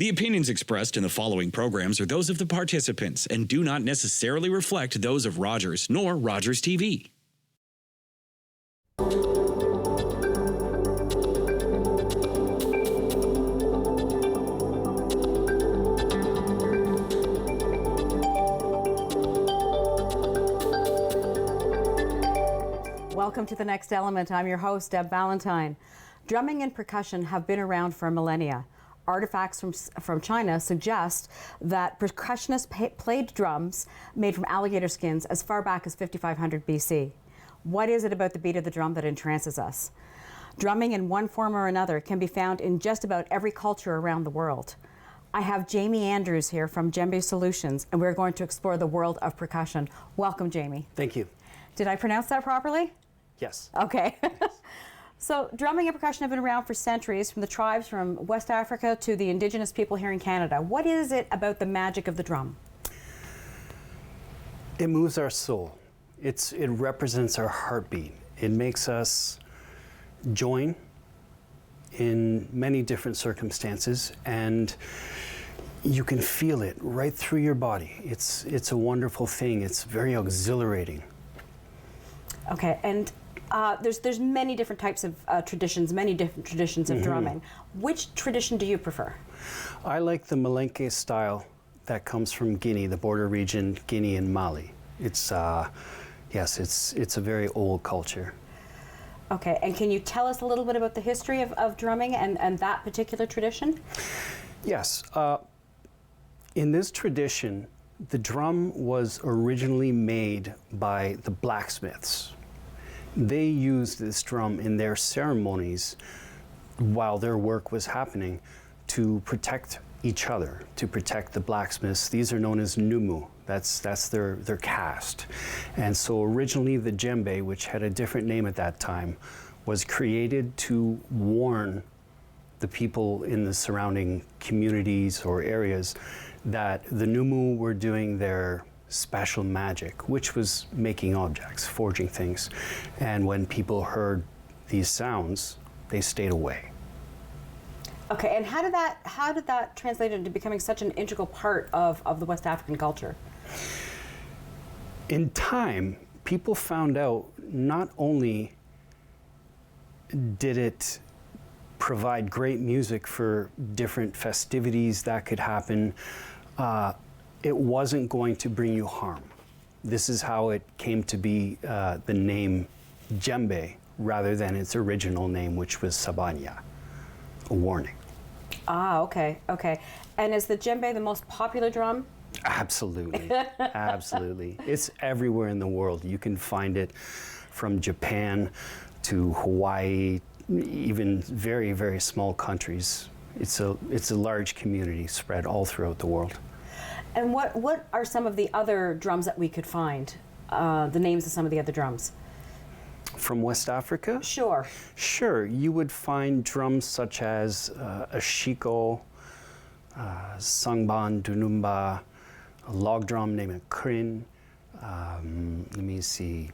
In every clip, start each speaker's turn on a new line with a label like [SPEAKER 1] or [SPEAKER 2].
[SPEAKER 1] The opinions expressed in the following programs are those of the participants and do not necessarily reflect those of Rogers nor Rogers TV.
[SPEAKER 2] Welcome to The Next Element. I'm your host, Deb Valentine. Drumming and percussion have been around for millennia. Artifacts from China suggest that percussionists played drums made from alligator skins as far back as 5500 BC. What is it about the beat of the drum that entrances us? Drumming in one form or another can be found in just about every culture around the world. I have Jamie Andrews here from Djembe Solutions, and we're going to explore the world of percussion. Welcome, Jamie.
[SPEAKER 3] Thank you.
[SPEAKER 2] Did I pronounce that properly?
[SPEAKER 3] Yes.
[SPEAKER 2] Okay.
[SPEAKER 3] Yes.
[SPEAKER 2] So drumming and percussion have been around for centuries, from the tribes from West Africa to the indigenous people here in Canada. What is it about the magic of the drum?
[SPEAKER 3] It moves our soul. It represents our heartbeat. It makes us join in many different circumstances, and you can feel it right through your body. It's a wonderful thing. It's very exhilarating.
[SPEAKER 2] Okay, and there's many different types of traditions, many different traditions of drumming. Which tradition do you prefer?
[SPEAKER 3] I like the Melenke style that comes from Guinea, the border region, Guinea and Mali. It's yes, it's a very old culture.
[SPEAKER 2] Okay, and can you tell us a little bit about the history of drumming and that particular tradition?
[SPEAKER 3] Yes, in this tradition, the drum was originally made by the blacksmiths. They used this drum in their ceremonies while their work was happening to protect each other, to protect the blacksmiths. These are known as numu. That's their caste. And so originally the djembe, which had a different name at that time, was created to warn the people in the surrounding communities or areas that the numu were doing their special magic, which was making objects, forging things. And when people heard these sounds, they stayed away.
[SPEAKER 2] Okay, and how did that translate into becoming such an integral part of the West African culture?
[SPEAKER 3] In time, people found out not only did it provide great music for different festivities that could happen, it wasn't going to bring you harm. This is how it came to be the name djembe rather than its original name, which was sabanya, a warning.
[SPEAKER 2] Ah, okay. And is the djembe the most popular drum?
[SPEAKER 3] Absolutely, absolutely. It's everywhere in the world. You can find it from Japan to Hawaii, even very, very small countries. It's a large community spread all throughout the world.
[SPEAKER 2] And what are some of the other drums that we could find? The names of some of the other drums?
[SPEAKER 3] From West Africa?
[SPEAKER 2] Sure.
[SPEAKER 3] Sure. You would find drums such as a shiko, sangban, dunumba, a log drum named a krin, let me see,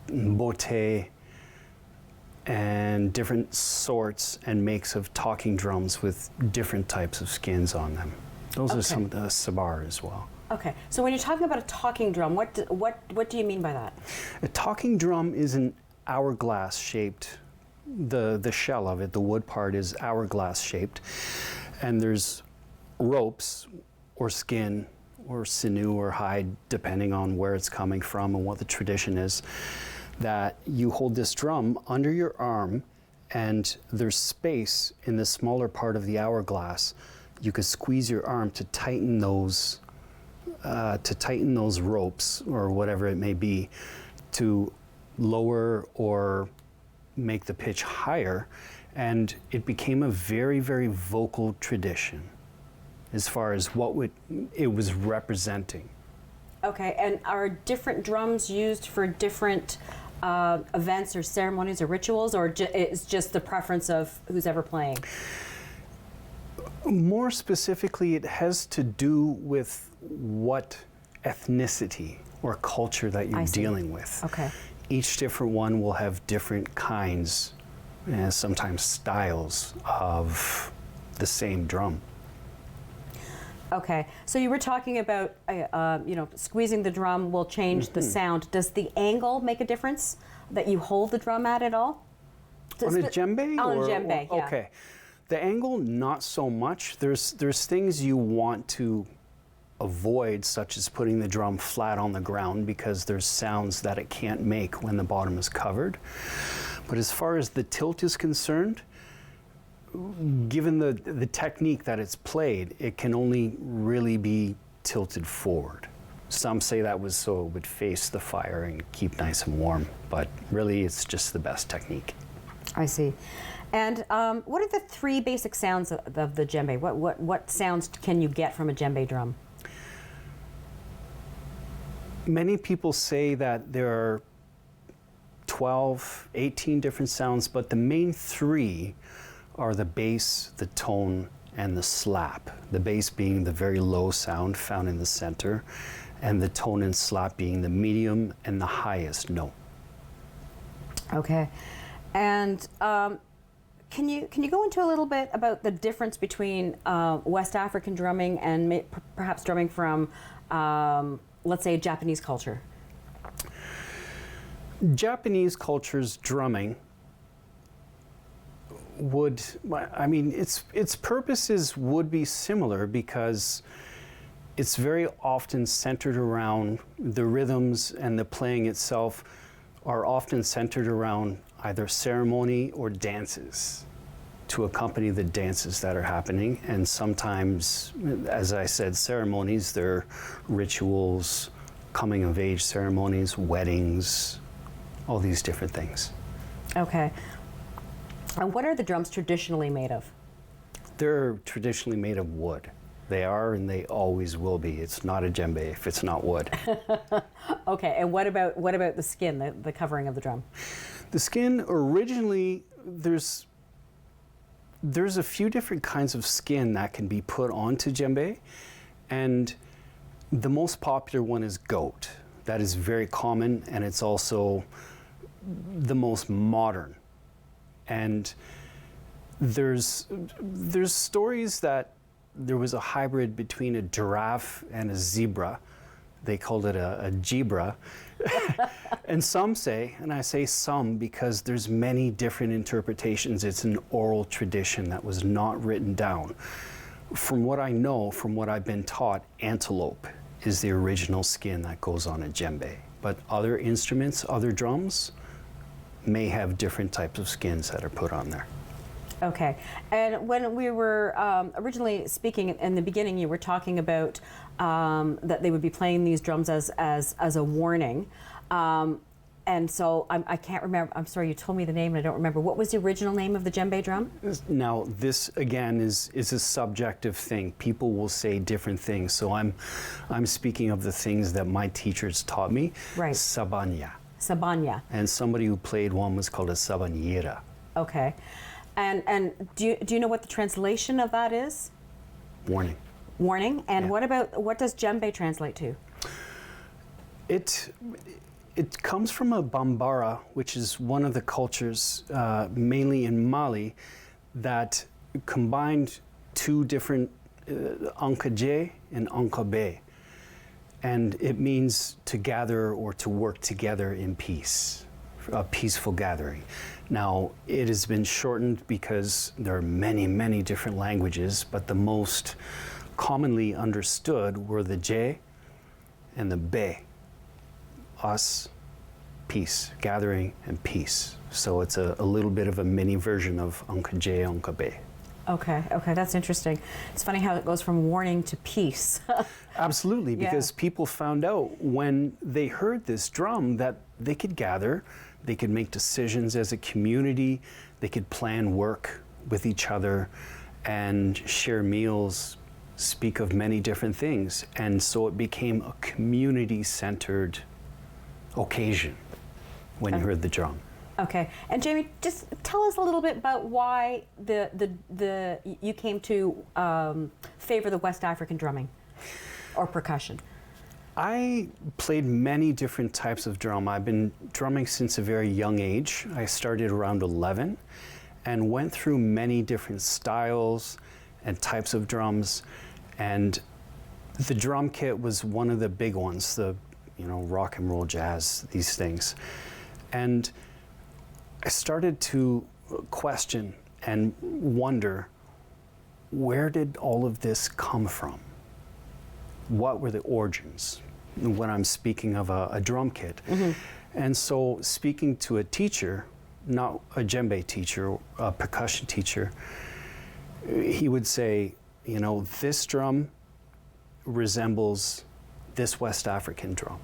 [SPEAKER 3] mbote, and different sorts and makes of talking drums with different types of skins on them. Those are some of the sabar as well.
[SPEAKER 2] Okay, so when you're talking about a talking drum, what do you mean by that?
[SPEAKER 3] A talking drum is an hourglass shaped. The shell of it, the wood part, is hourglass shaped, and there's ropes or skin or sinew or hide, depending on where it's coming from and what the tradition is, that you hold this drum under your arm, and there's space in the smaller part of the hourglass. You could squeeze your arm to tighten those ropes or whatever it may be, to lower or make the pitch higher, and it became a very, very vocal tradition as far as what it was representing.
[SPEAKER 2] Okay, and are different drums used for different events or ceremonies or rituals, or it's just the preference of who's ever playing?
[SPEAKER 3] More specifically, it has to do with what ethnicity or culture that you're dealing with.
[SPEAKER 2] Okay.
[SPEAKER 3] Each different one will have different kinds and sometimes styles of the same drum.
[SPEAKER 2] Okay, so you were talking about, squeezing the drum will change the sound. Does the angle make a difference that you hold the drum at all?
[SPEAKER 3] On a djembe?
[SPEAKER 2] On a djembe, yeah.
[SPEAKER 3] Okay. The angle, not so much. There's things you want to avoid, such as putting the drum flat on the ground, because there's sounds that it can't make when the bottom is covered. But as far as the tilt is concerned, given the technique that it's played, it can only really be tilted forward. Some say that was so it would face the fire and keep nice and warm, but really it's just the best technique.
[SPEAKER 2] I see. And what are the three basic sounds of the djembe? What sounds can you get from a djembe drum?
[SPEAKER 3] Many people say that there are 12, 18 different sounds, but the main three are the bass, the tone, and the slap. The bass being the very low sound found in the center, and the tone and slap being the medium and the highest note.
[SPEAKER 2] Okay. And can you go into a little bit about the difference between West African drumming and perhaps drumming from, let's say, Japanese culture?
[SPEAKER 3] Japanese culture's drumming would, I mean, its purposes would be similar, because it's very often centered around the rhythms, and the playing itself are often centered around either ceremony or dances to accompany the dances that are happening. And sometimes, as I said, ceremonies, they're rituals, coming of age ceremonies, weddings, all these different things.
[SPEAKER 2] Okay. And what are the drums traditionally made of?
[SPEAKER 3] They're traditionally made of wood. They are, and they always will be. It's not a djembe if it's not wood.
[SPEAKER 2] Okay, and what about the skin, the covering of the drum?
[SPEAKER 3] The skin, originally, there's a few different kinds of skin that can be put onto djembe, and the most popular one is goat. That is very common, and it's also the most modern. And there's stories that there was a hybrid between a giraffe and a zebra. They called it a jebra. And some say, and I say some because there's many different interpretations, it's an oral tradition that was not written down. From what I know, from what I've been taught, antelope is the original skin that goes on a djembe. But other instruments, other drums, may have different types of skins that are put on there.
[SPEAKER 2] Okay, and when we were originally speaking in the beginning, you were talking about that they would be playing these drums as a warning. And so I can't remember, I'm sorry, you told me the name and I don't remember. What was the original name of the djembe drum?
[SPEAKER 3] Now, this again is a subjective thing. People will say different things. So I'm speaking of the things that my teachers taught me.
[SPEAKER 2] Right.
[SPEAKER 3] Sabanya.
[SPEAKER 2] Sabanya.
[SPEAKER 3] And somebody who played one was called a sabanyera.
[SPEAKER 2] Okay. And do you know what the translation of that is?
[SPEAKER 3] Warning.
[SPEAKER 2] Warning. And
[SPEAKER 3] Yeah.
[SPEAKER 2] what does djembe translate to?
[SPEAKER 3] It comes from a Bambara, which is one of the cultures, mainly in Mali, that combined two different Ankaje and Ankabe. And it means to gather or to work together in peace, a peaceful gathering. Now, it has been shortened because there are many, many different languages, but the most commonly understood were the J and the Be. Us, peace, gathering and peace. So it's a little bit of a mini version of Ankaje, Ankabe.
[SPEAKER 2] Okay, that's interesting. It's funny how it goes from warning to peace.
[SPEAKER 3] Absolutely, because people found out when they heard this drum that they could gather, they could make decisions as a community, they could plan work with each other and share meals, speak of many different things. And so it became a community-centered occasion when you heard the drum.
[SPEAKER 2] Okay, and Jamie, just tell us a little bit about why you came to favor the West African drumming or percussion.
[SPEAKER 3] I played many different types of drum. I've been drumming since a very young age. I started around 11 and went through many different styles and types of drums. And The drum kit was one of the big ones, the rock and roll, jazz, these things. And I started to question and wonder, where did all of this come from? What were the origins when I'm speaking of a drum kit? Mm-hmm. And so speaking to a teacher, not a djembe teacher, a percussion teacher, he would say, this drum resembles this West African drum.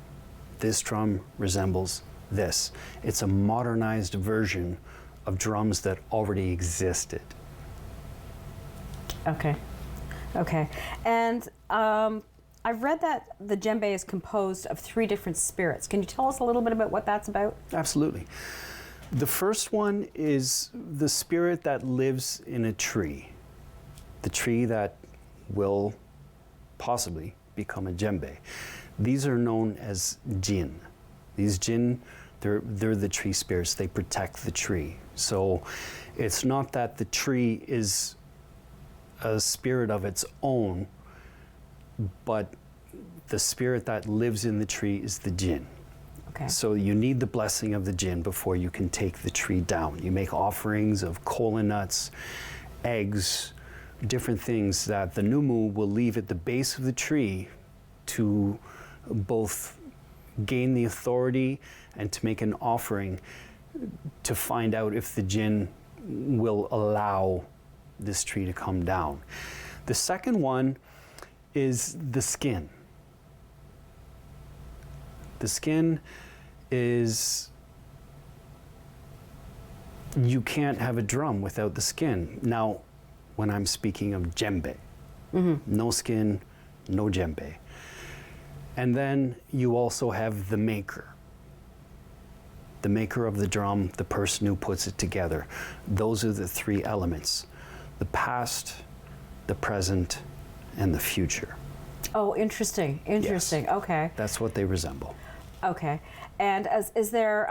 [SPEAKER 3] This drum resembles this. It's a modernized version of drums that already existed.
[SPEAKER 2] Okay. And I've read that the djembe is composed of 3 different spirits. Can you tell us a little bit about what that's about?
[SPEAKER 3] Absolutely. The first one is the spirit that lives in a tree. The tree that will possibly become a djembe. These are known as jinn. These jinn, they're the tree spirits. They protect the tree. So it's not that the tree is a spirit of its own, but the spirit that lives in the tree is the jinn.
[SPEAKER 2] Okay.
[SPEAKER 3] So you need the blessing of the jinn before you can take the tree down. You make offerings of kola nuts, eggs, different things that the numu will leave at the base of the tree to both gain the authority and to make an offering to find out if the jinn will allow this tree to come down. The second one is the skin. The skin is, you can't have a drum without the skin. Now, when I'm speaking of djembe, no skin, no djembe. And then you also have the maker of the drum, the person who puts it together. Those are the 3 elements: the past, the present, and the future.
[SPEAKER 2] Oh, interesting.
[SPEAKER 3] Yes.
[SPEAKER 2] Okay.
[SPEAKER 3] That's what they resemble.
[SPEAKER 2] Okay. And is there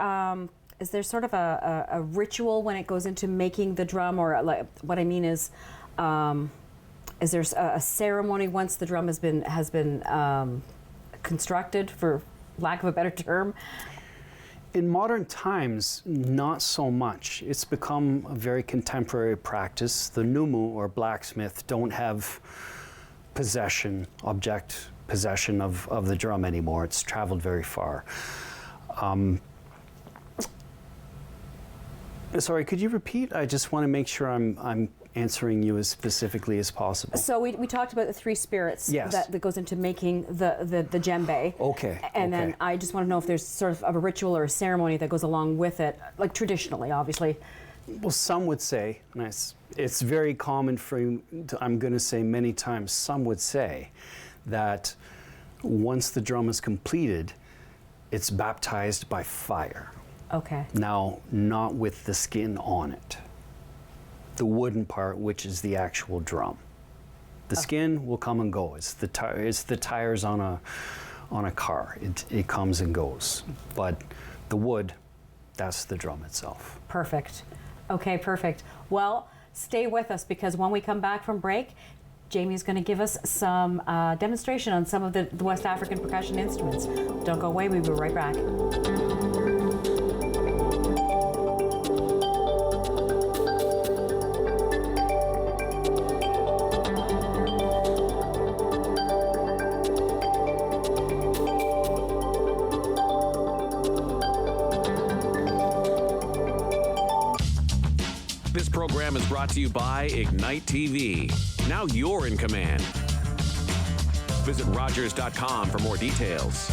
[SPEAKER 2] sort of a ritual when it goes into making the drum, or like what I mean is there a ceremony once the drum has been constructed, for lack of a better term?
[SPEAKER 3] In modern times, not so much. It's become a very contemporary practice. The numu, or blacksmith, don't have object possession of the drum anymore. It's traveled very far. Sorry, could you repeat? I just want to make sure I'm answering you as specifically as possible.
[SPEAKER 2] So we talked about the 3 spirits.
[SPEAKER 3] Yes.
[SPEAKER 2] that goes into making the djembe.
[SPEAKER 3] Okay.
[SPEAKER 2] And then I just want to know if there's sort of a ritual or a ceremony that goes along with it, like traditionally, obviously.
[SPEAKER 3] Well, some would say, and it's very common for you I'm going to say many times, some would say that once the drum is completed, it's baptized by fire.
[SPEAKER 2] Okay.
[SPEAKER 3] Now, not with the skin on it. The wooden part, which is the actual drum. The skin will come and go. It's the tires on a car. It comes and goes. But the wood, that's the drum itself.
[SPEAKER 2] Perfect. Okay, perfect. Well, stay with us, because when we come back from break, Jamie's going to give us some demonstration on some of the West African percussion instruments. Don't go away. We'll be right back.
[SPEAKER 1] This program is brought to you by Ignite TV. Now you're in command. Visit Rogers.com for more details.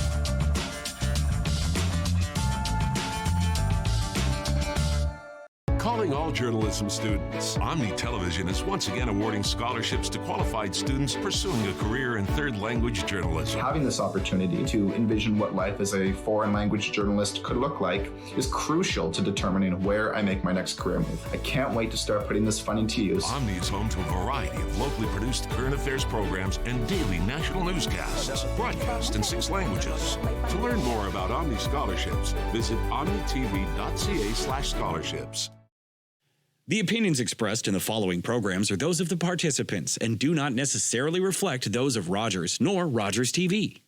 [SPEAKER 4] Calling all journalism students, Omni Television is once again awarding scholarships to qualified students pursuing a career in third language journalism.
[SPEAKER 5] Having this opportunity to envision what life as a foreign language journalist could look like is crucial to determining where I make my next career move. I can't wait to start putting this funding to use.
[SPEAKER 4] Omni is home to a variety of locally produced current affairs programs and daily national newscasts, broadcast in 6 languages. To learn more about Omni scholarships, visit omnitv.ca/scholarships.
[SPEAKER 6] The opinions expressed in the following programs are those of the participants and do not necessarily reflect those of Rogers nor Rogers TV.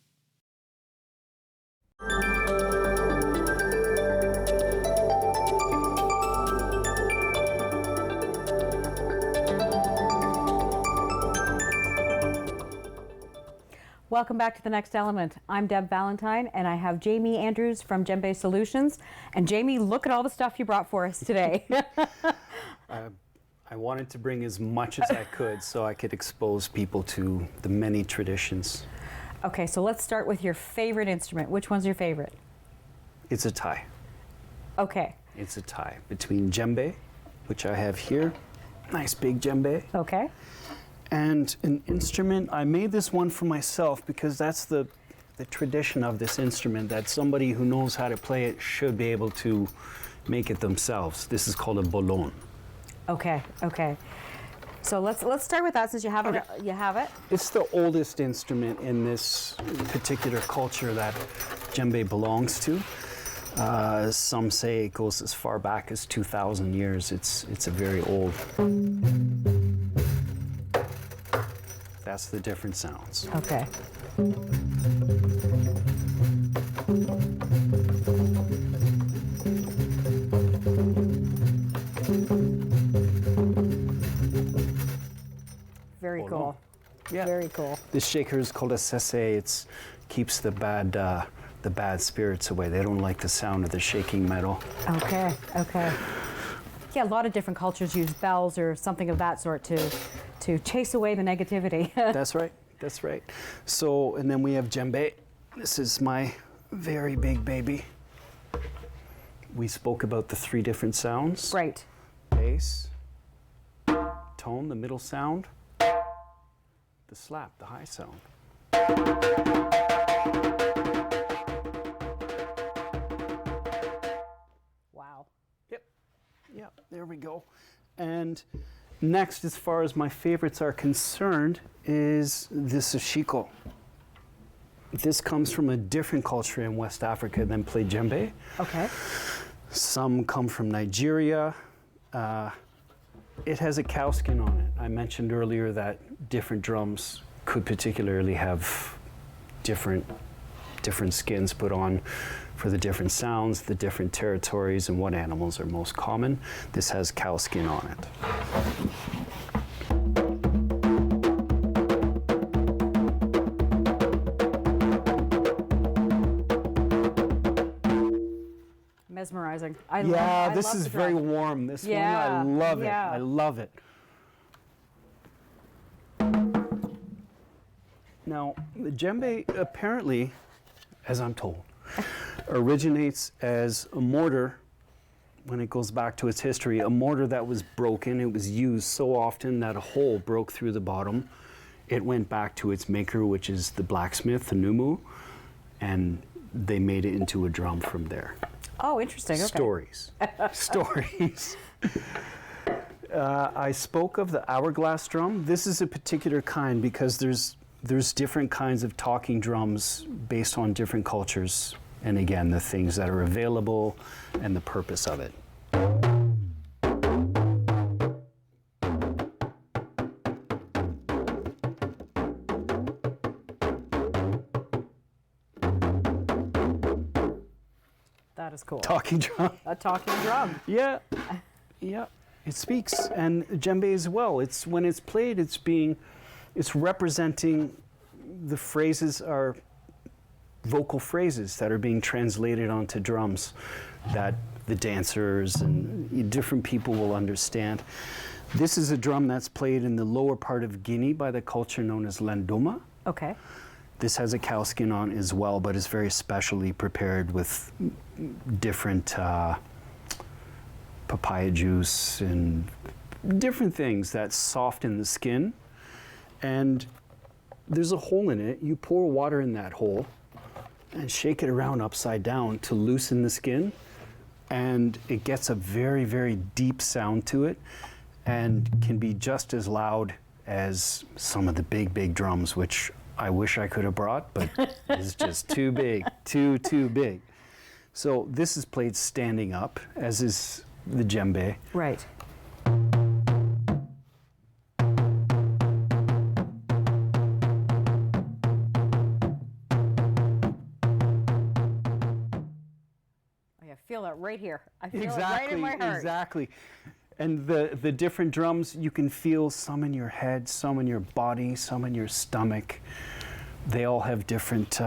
[SPEAKER 2] Welcome back to The Next Element. I'm Deb Valentine, and I have Jamie Andrews from Djembe Solutions. And Jamie, look at all the stuff you brought for us today.
[SPEAKER 3] I wanted to bring as much as I could so I could expose people to the many traditions.
[SPEAKER 2] Okay, so let's start with your favorite instrument. Which one's your favorite?
[SPEAKER 3] It's a tie.
[SPEAKER 2] Okay.
[SPEAKER 3] It's a tie between djembe, which I have here, nice big djembe,
[SPEAKER 2] Okay.
[SPEAKER 3] and an instrument. I made this one for myself because that's the tradition of this instrument, that somebody who knows how to play it should be able to make it themselves. This is called a bolon.
[SPEAKER 2] Okay, okay. So let's start with that since you have it. You have it.
[SPEAKER 3] It's the oldest instrument in this particular culture that djembe belongs to. Some say it goes as far back as 2,000 years. It's a very old. That's the different sounds.
[SPEAKER 2] Okay. Very cool.
[SPEAKER 3] Yeah.
[SPEAKER 2] Very cool.
[SPEAKER 3] This shaker is called a sese. It keeps the bad spirits away. They don't like the sound of the shaking metal.
[SPEAKER 2] Okay, okay. Yeah, a lot of different cultures use bells or something of that sort to chase away the negativity.
[SPEAKER 3] That's right. That's right. So, and then we have djembe. This is my very big baby. We spoke about the 3 different sounds.
[SPEAKER 2] Right.
[SPEAKER 3] Bass, tone, the middle sound, the slap, the high sound.
[SPEAKER 2] Wow.
[SPEAKER 3] Yep, there we go. And next, as far as my favorites are concerned, is the sashiko. This comes from a different culture in West Africa than play djembe.
[SPEAKER 2] Okay.
[SPEAKER 3] Some come from Nigeria. It has a cow skin on it. I mentioned earlier that different drums could particularly have different skins put on for the different sounds, the different territories, and what animals are most common. This has cow skin on it.
[SPEAKER 2] Mesmerizing.
[SPEAKER 3] This is very warm. This one, I love it. I love it. Now, the djembe apparently, as I'm told, originates as a mortar. When it goes back to its history, a mortar that was broken. It was used so often that a hole broke through the bottom. It went back to its maker, which is the blacksmith, the numu, and they made it into a drum from there.
[SPEAKER 2] Oh, interesting. Okay.
[SPEAKER 3] Stories. Stories. I spoke of the hourglass drum. This is a particular kind because there's different kinds of talking drums based on different cultures. And again, the things that are available and the purpose of it.
[SPEAKER 2] That is cool.
[SPEAKER 3] Talking drum.
[SPEAKER 2] A talking drum.
[SPEAKER 3] Yeah. Yeah. It speaks. And djembe as well. It's when it's played, it's representing, the phrases are vocal phrases that are being translated onto drums that the dancers and different people will understand. This is a drum that's played in the lower part of Guinea by the culture known as Landuma.
[SPEAKER 2] Okay.
[SPEAKER 3] This has a cow skin on as well, but it's very specially prepared with different papaya juice and different things that soften the skin. And there's a hole in it. You pour water in that hole and shake it around upside down to loosen the skin, and it gets a very, very deep sound to it and can be just as loud as some of the big drums, which I wish I could have brought, but it's just too big, too big. So this is played standing up, as is the djembe.
[SPEAKER 2] Right. feel it right here. I feel
[SPEAKER 3] Exactly,
[SPEAKER 2] it right in my heart.
[SPEAKER 3] exactly. And the different drums, you can feel some in your head, some in your body, some in your stomach. They all have different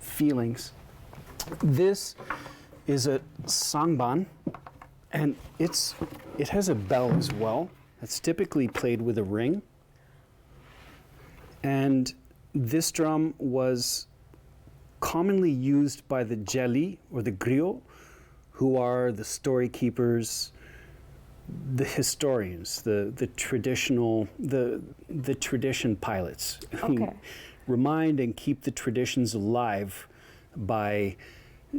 [SPEAKER 3] feelings. This is a sangban, and it has a bell as well. It's typically played with a ring. And this drum was commonly used by the jeli or the griot, who are the story keepers, the historians, the traditional, the tradition pilots who remind and keep the traditions alive by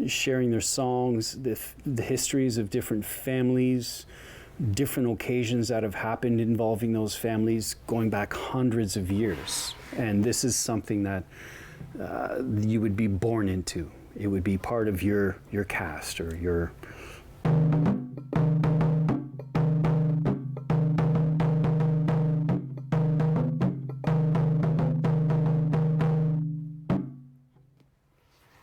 [SPEAKER 3] sharing their songs, the histories of different families, different occasions that have happened involving those families going back hundreds of years. And this is something that you would be born into. It would be part of your caste or your...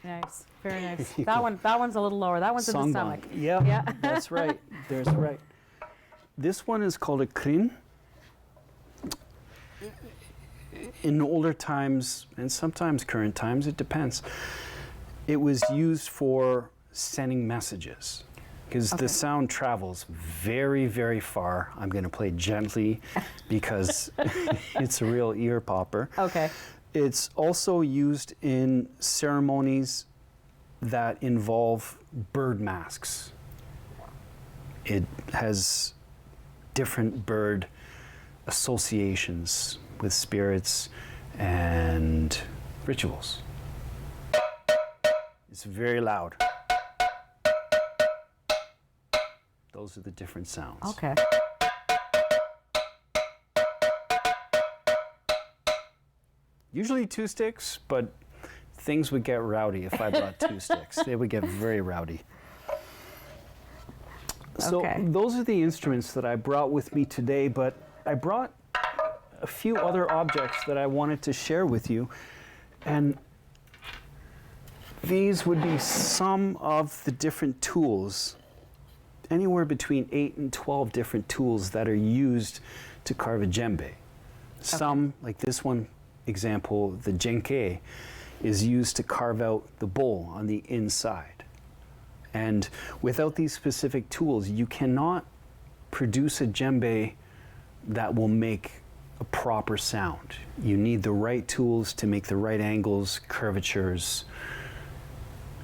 [SPEAKER 2] Nice, very nice. That one's a little lower. That one's in the stomach.
[SPEAKER 3] Yeah, that's right. There's right. This one is called a krin. In older times, and sometimes current times, it depends, it was used for sending messages because the sound travels very, very far. I'm going to play gently because it's a real ear popper.
[SPEAKER 2] Okay.
[SPEAKER 3] It's also used in ceremonies that involve bird masks. It has different bird associations with spirits and rituals. It's very loud. Those are the different sounds.
[SPEAKER 2] Okay.
[SPEAKER 3] Usually 2 sticks, but things would get rowdy if I brought 2 sticks. They would get very rowdy. So those are the instruments that I brought with me today, but I brought a few other objects that I wanted to share with you. And these would be some of the different tools, anywhere between 8 and 12 different tools that are used to carve a djembe. Some, like this one example, the jenke, is used to carve out the bowl on the inside. And without these specific tools, you cannot produce a djembe that will make a proper sound. You need the right tools to make the right angles, curvatures,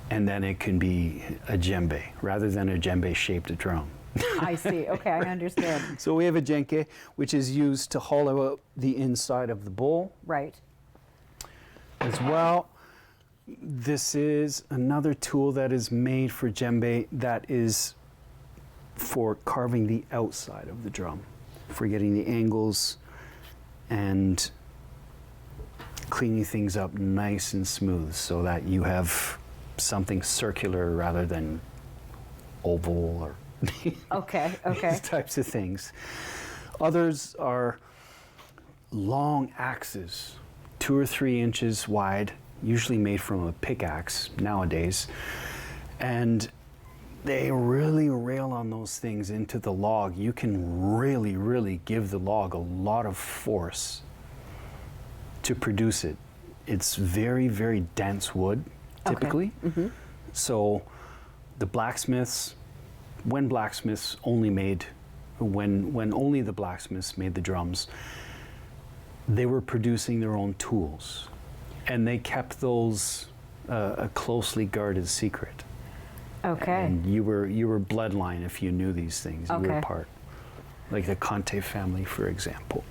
[SPEAKER 3] and then it can be a djembe rather than a djembe-shaped drum.
[SPEAKER 2] I see. Okay, I understand.
[SPEAKER 3] So we have a jenke, which is used to hollow out the inside of the bowl.
[SPEAKER 2] Right.
[SPEAKER 3] As well, this is another tool that is made for djembe that is for carving the outside of the drum, for getting the angles and cleaning things up nice and smooth so that you have something circular rather than oval or these types of things. Others are long axes, 2 or 3 inches wide, usually made from a pickaxe nowadays, and they really rail on those things into the log. You can really, really give the log a lot of force to produce it. It's very, very dense wood, typically.
[SPEAKER 2] Okay.
[SPEAKER 3] So the blacksmiths, when only the blacksmiths made the drums, they were producing their own tools, and they kept those a closely guarded secret.
[SPEAKER 2] Okay.
[SPEAKER 3] And you were bloodline if you knew these things. You were part, like the Conte family, for example.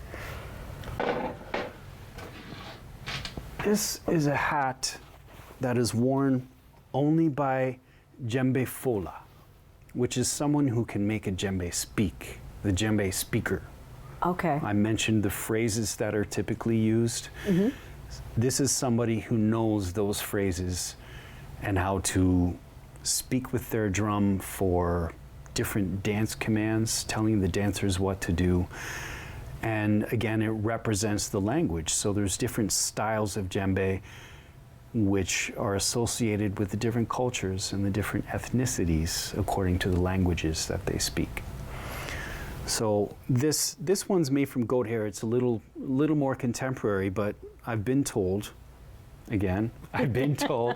[SPEAKER 3] This is a hat that is worn only by djembe fola, which is someone who can make a djembe speak, the djembe speaker.
[SPEAKER 2] Okay.
[SPEAKER 3] I mentioned the phrases that are typically used. This is somebody who knows those phrases and how to speak with their drum for different dance commands, telling the dancers what to do. And again, it represents the language. So there's different styles of djembe which are associated with the different cultures and the different ethnicities according to the languages that they speak. So this one's made from goat hair. It's a little more contemporary, but I've been told, again, I've been told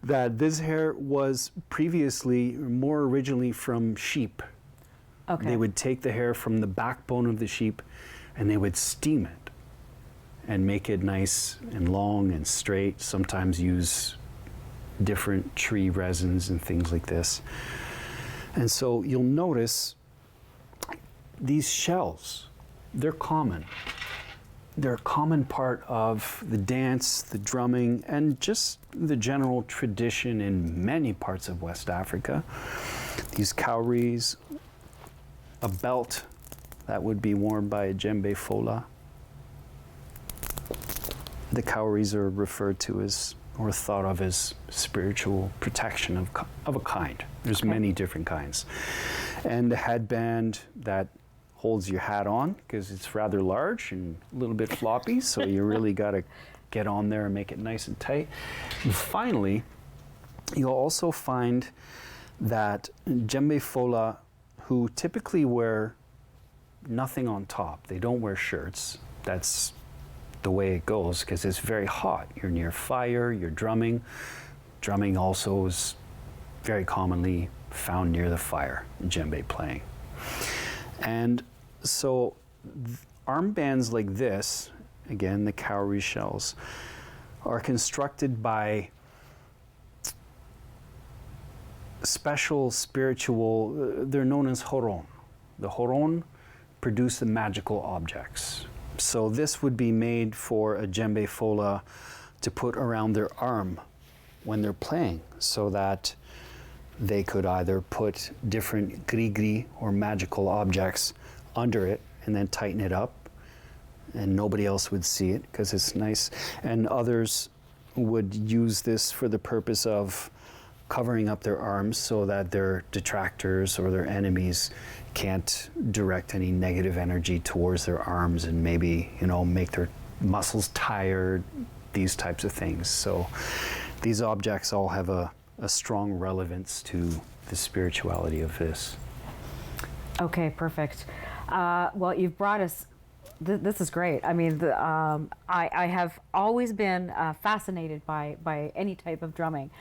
[SPEAKER 3] that this hair was previously, more originally, from sheep.
[SPEAKER 2] Okay.
[SPEAKER 3] They would take the hair from the backbone of the sheep and they would steam it and make it nice and long and straight, sometimes use different tree resins and things like this. And so you'll notice these shells, they're common. They're a common part of the dance, the drumming, and just the general tradition in many parts of West Africa. These cowries, a belt that would be worn by a djembe fola. The cowries are referred to as, or thought of as, spiritual protection of a kind. There's many different kinds. And the headband that holds your hat on, because it's rather large and a little bit floppy, so you really got to get on there and make it nice and tight. And finally, you'll also find that djembe fola, who typically wear nothing on top, they don't wear shirts. That's the way it goes because it's very hot. You're near fire, you're drumming. Drumming also is very commonly found near the fire, djembe playing. And so armbands like this, again, the cowrie shells, are constructed by special spiritual, they're known as horon. The horon produce the magical objects. So this would be made for a djembe fola to put around their arm when they're playing, so that they could either put different gris-gris or magical objects under it and then tighten it up, and nobody else would see it because it's nice. And others would use this for the purpose of covering up their arms so that their detractors or their enemies can't direct any negative energy towards their arms and maybe, you know, make their muscles tired, these types of things. So these objects all have a strong relevance to the spirituality of this.
[SPEAKER 2] Okay, perfect. Well, you've brought us, this is great. I mean, I have always been fascinated by any type of drumming.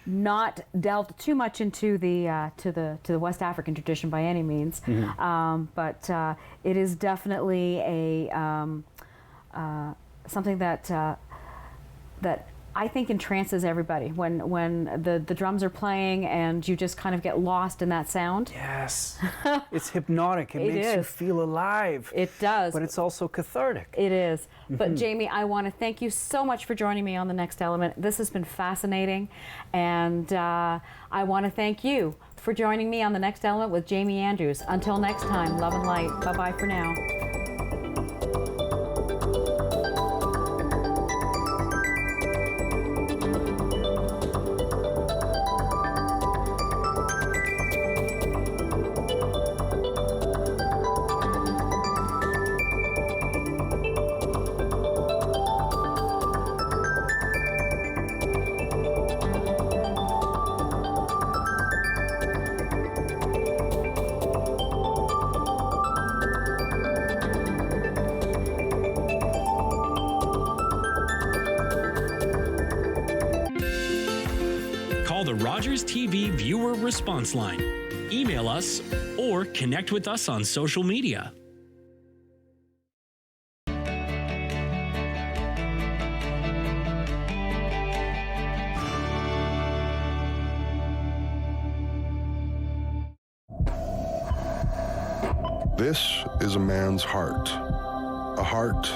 [SPEAKER 2] Not delved too much into the to the West African tradition by any means, but it is definitely a something that that I think entrances everybody when the drums are playing and you just kind of get lost in that sound.
[SPEAKER 3] Yes, it's hypnotic. It makes you feel alive.
[SPEAKER 2] It does.
[SPEAKER 3] But it's also cathartic.
[SPEAKER 2] It is. But Jamie, I want to thank you so much for joining me on The Next Element. This has been fascinating, and I want to thank you for joining me on The Next Element with Jamie Andrews. Until next time, love and light. Bye-bye for now.
[SPEAKER 6] Call the Rogers TV viewer response line, email us, or connect with us on social media.
[SPEAKER 7] This is a man's heart. A heart